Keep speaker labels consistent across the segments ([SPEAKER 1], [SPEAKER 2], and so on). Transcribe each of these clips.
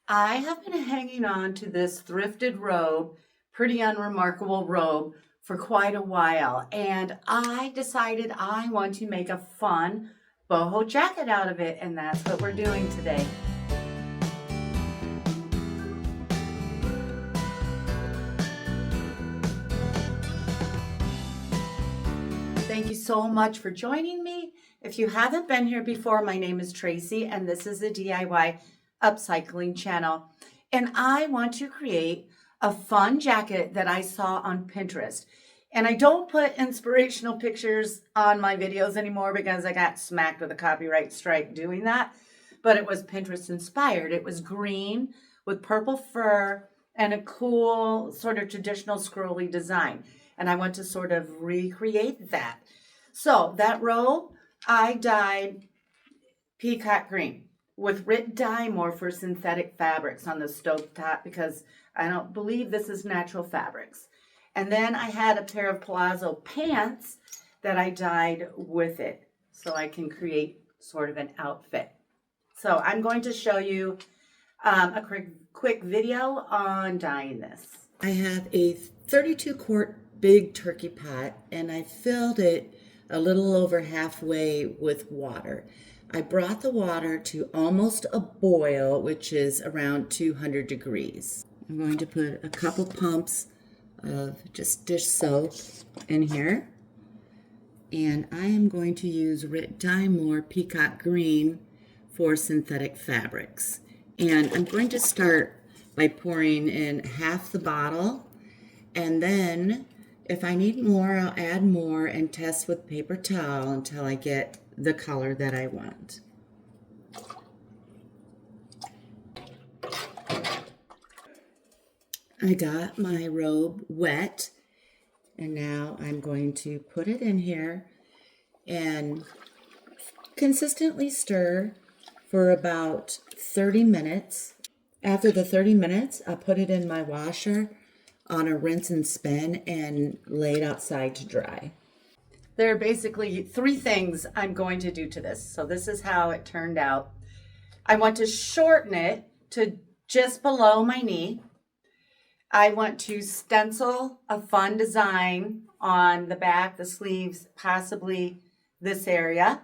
[SPEAKER 1] I have been hanging on to this thrifted robe, pretty unremarkable robe, for quite a while, and I decided I want to make a fun boho jacket out of it, and that's what we're doing today. Thank you so much for joining me. If you haven't been here before, my name is Tracy, and this is a DIY upcycling channel. And I want to create a fun jacket that I saw on Pinterest. And I don't put inspirational pictures on my videos anymore because I got smacked with a copyright strike doing that. But it was Pinterest inspired. It was green with purple fur and a cool sort of traditional scrolly design. And I want to sort of recreate that. So that robe, I dyed peacock green with Rit Dyemore for synthetic fabrics on the stovetop because I don't believe this is natural fabrics. And then I had a pair of palazzo pants that I dyed with it so I can create sort of an outfit. So I'm going to show you a quick video on dyeing this. I have a 32 quart big turkey pot and I filled it a little over halfway with water. I brought the water to almost a boil, which is around 200 degrees. I'm going to put a couple pumps of just dish soap in here. And I am going to use Rit Dyemore Peacock Green for synthetic fabrics. And I'm going to start by pouring in half the bottle, and then if I need more, I'll add more and test with paper towel until I get the color that I want. I got my robe wet, and now I'm going to put it in here and consistently stir for about 30 minutes. After the 30 minutes, I'll put it in my washer on a rinse and spin and lay it outside to dry. There are basically three things I'm going to do to this. So this is how it turned out. I want to shorten it to just below my knee. I want to stencil a fun design on the back, the sleeves, possibly this area.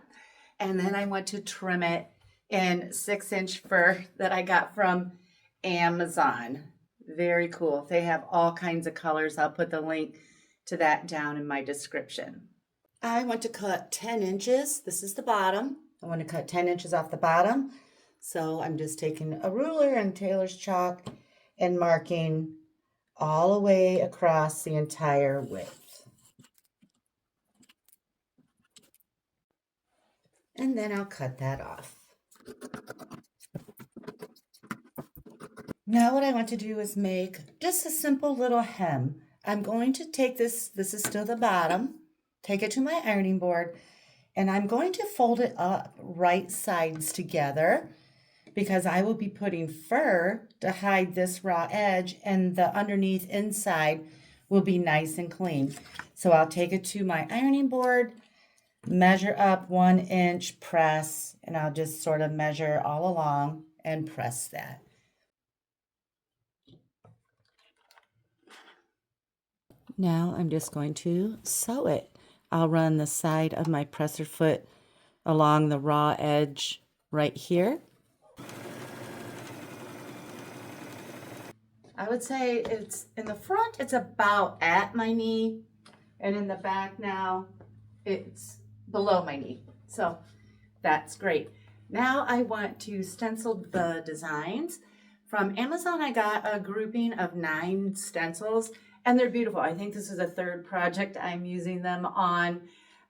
[SPEAKER 1] And then I want to trim it in 6-inch fur that I got from Amazon. Very cool. They have all kinds of colors. I'll put the link to that down in my description. I want to cut 10 inches. This is the bottom. I want to cut 10 inches off the bottom. So I'm just taking a ruler and tailor's chalk and marking all the way across the entire width. And then I'll cut that off. Now what I want to do is make just a simple little hem. I'm going to take this is still the bottom, take it to my ironing board, and I'm going to fold it up right sides together because I will be putting fur to hide this raw edge, and the underneath inside will be nice and clean. So I'll take it to my ironing board, measure up 1 inch, press, and I'll just sort of measure all along and press that. Now I'm just going to sew it. I'll run the side of my presser foot along the raw edge right here. I would say it's in the front, it's about at my knee, and in the back now, it's below my knee. So that's great. Now I want to stencil the designs. From Amazon, I got a grouping of 9 stencils, and they're beautiful. I think this is a third project I'm using them on.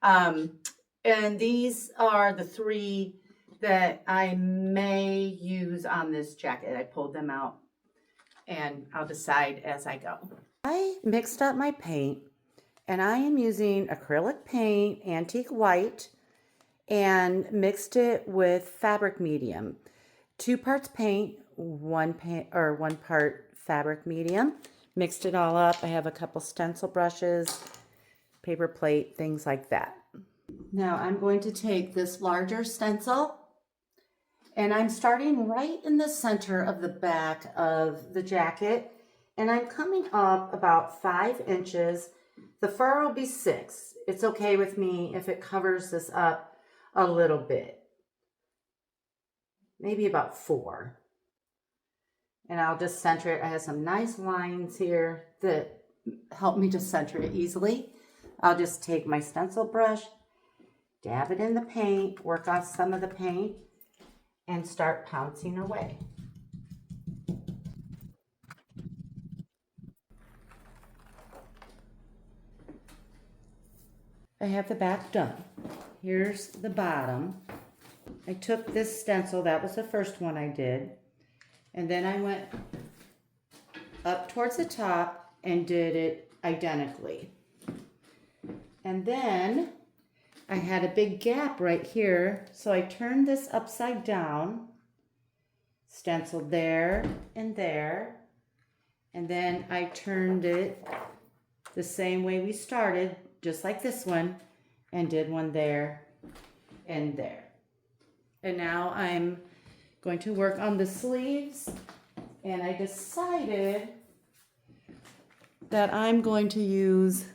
[SPEAKER 1] And these are the 3 that I may use on this jacket. I pulled them out and I'll decide as I go. I mixed up my paint, and I am using acrylic paint, antique white, and mixed it with fabric medium. 2 parts paint, 1 part fabric medium. Mixed it all up. I have a couple stencil brushes, paper plate, things like that. Now I'm going to take this larger stencil And I'm starting right in the center of the back of the jacket. And I'm coming up about 5 inches. The fur will be 6. It's okay with me if it covers this up a little bit. Maybe about 4. And I'll just center it. I have some nice lines here that help me to center it easily. I'll just take my stencil brush, dab it in the paint, work off some of the paint, and start pouncing away. I have the back done. Here's the bottom. I took this stencil, that was the first one I did, and then I went up towards the top and did it identically. And then I had a big gap right here, so I turned this upside down, stenciled there, and then I turned it the same way we started, just like this one, and did one there and there. And now I'm going to work on the sleeves, and I decided that I'm going to use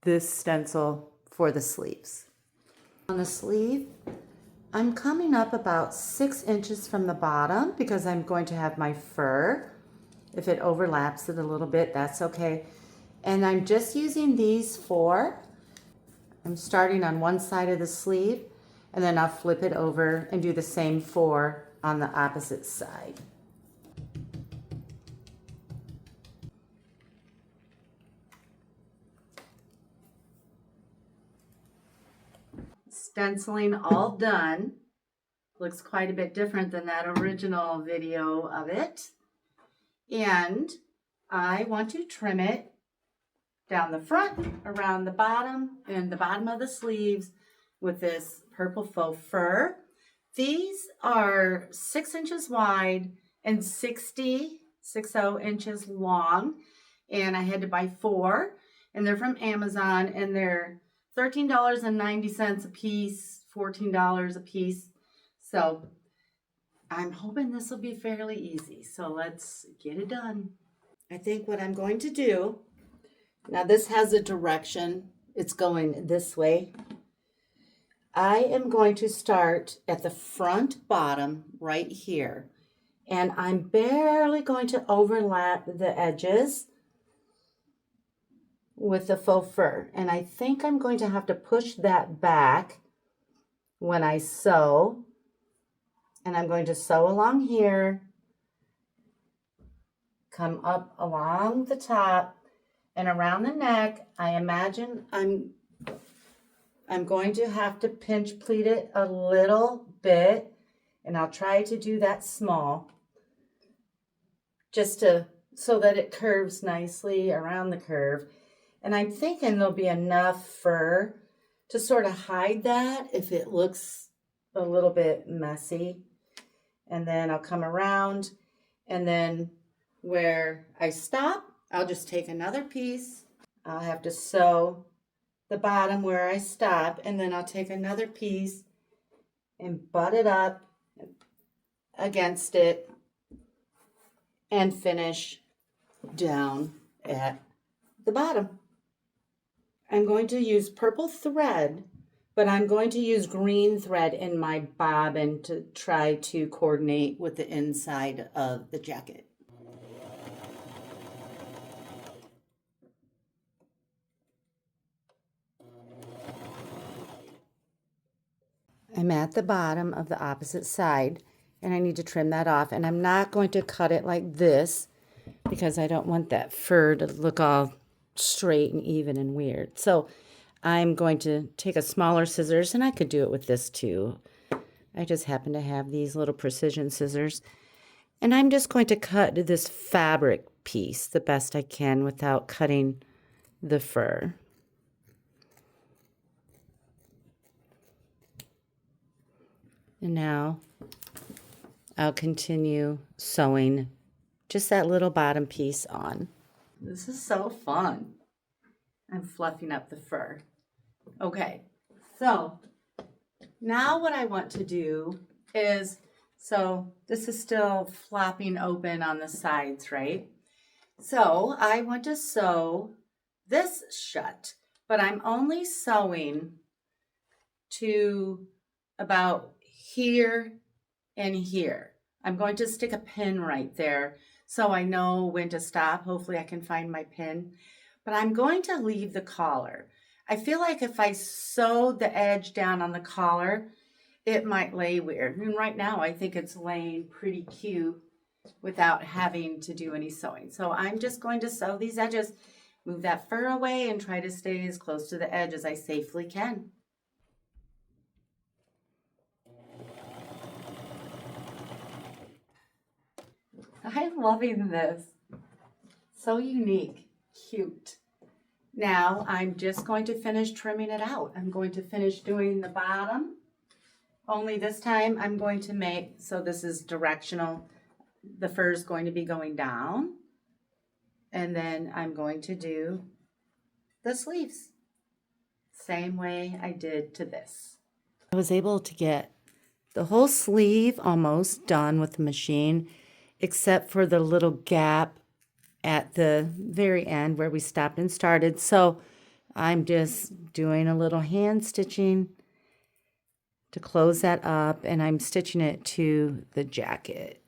[SPEAKER 1] this stencil for the sleeves. On the sleeve, I'm coming up about 6 inches from the bottom because I'm going to have my fur. If it overlaps it a little bit, that's okay. And I'm just using these 4. I'm starting on one side of the sleeve, and then I'll flip it over and do the same 4 on the opposite side. Stenciling all done. Looks quite a bit different than that original video of it. And I want to trim it down the front, around the bottom, and the bottom of the sleeves with this purple faux fur. These are 6 inches wide and 60 inches long. And I had to buy 4, and they're from Amazon, and they're $13.90 a piece, $14 a piece. So I'm hoping this will be fairly easy. So let's get it done. I think what I'm going to do, now this has a direction. It's going this way. I am going to start at the front bottom right here. And I'm barely going to overlap the edges with the faux fur. And I think I'm going to have to push that back when I sew. And I'm going to sew along here, come up along the top and around the neck. I imagine I'm going to have to pinch pleat it a little bit, and I'll try to do that small just so that it curves nicely around the curve. And I'm thinking there'll be enough fur to sort of hide that if it looks a little bit messy. And then I'll come around, and then where I stop, I'll just take another piece. I'll have to sew the bottom where I stop, and then I'll take another piece and butt it up against it and finish down at the bottom. I'm going to use purple thread, but I'm going to use green thread in my bobbin to try to coordinate with the inside of the jacket. I'm at the bottom of the opposite side, and I need to trim that off. And I'm not going to cut it like this because I don't want that fur to look all straight and even and weird. So I'm going to take a smaller scissors, and I could do it with this too. I just happen to have these little precision scissors. And I'm just going to cut this fabric piece the best I can without cutting the fur. And now I'll continue sewing just that little bottom piece on. This is so fun. I'm fluffing up the fur. Okay, so now what I want to do is So this is still flopping open on the sides, right? So I want to sew this shut, but I'm only sewing to about here and here. I'm going to stick a pin right there so I know when to stop. Hopefully I can find my pin, but I'm going to leave the collar. I feel like if I sew the edge down on the collar, it might lay weird. And right now I think it's laying pretty cute without having to do any sewing. So I'm just going to sew these edges, move that fur away, and try to stay as close to the edge as I safely can. I'm loving this. So unique, cute. Now I'm just going to finish trimming it out. I'm going to finish doing the bottom. Only this time I'm going to make, so this is directional. The fur is going to be going down. And then I'm going to do the sleeves. Same way I did to this. I was able to get the whole sleeve almost done with the machine, except for the little gap at the very end where we stopped and started. So I'm just doing a little hand stitching to close that up, and I'm stitching it to the jacket.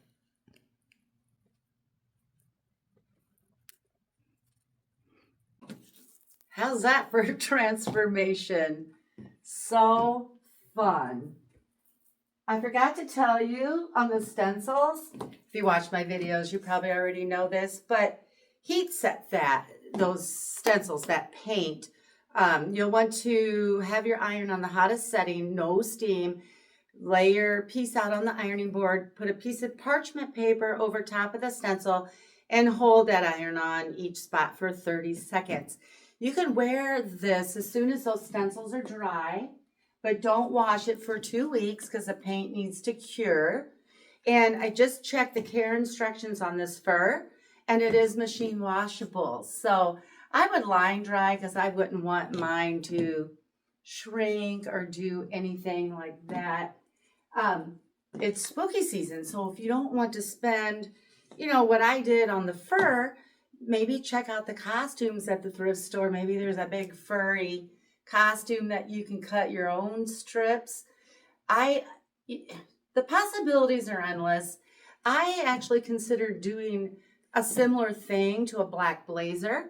[SPEAKER 1] How's that for a transformation? So fun. I forgot to tell you on the stencils, if you watch my videos, you probably already know this, but heat set those stencils, that paint. You'll want to have your iron on the hottest setting, no steam. Lay your piece out on the ironing board, put a piece of parchment paper over top of the stencil, and hold that iron on each spot for 30 seconds. You can wear this as soon as those stencils are dry, but don't wash it for 2 weeks because the paint needs to cure. And I just checked the care instructions on this fur, and it is machine washable. So I would line dry because I wouldn't want mine to shrink or do anything like that. It's spooky season, so if you don't want to spend, what I did on the fur, maybe check out the costumes at the thrift store. Maybe there's a big furry costume that you can cut your own strips. The possibilities are endless. I actually considered doing a similar thing to a black blazer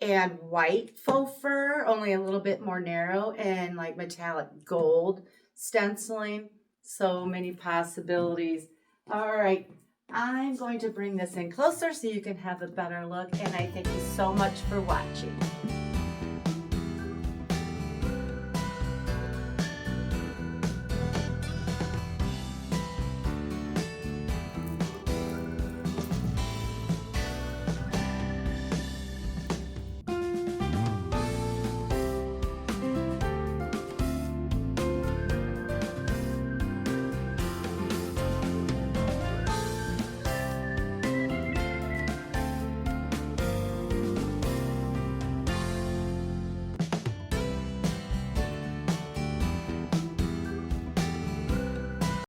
[SPEAKER 1] and white faux fur, only a little bit more narrow, and like metallic gold stenciling. So many possibilities. All right, I'm going to bring this in closer so you can have a better look, and I thank you so much for watching.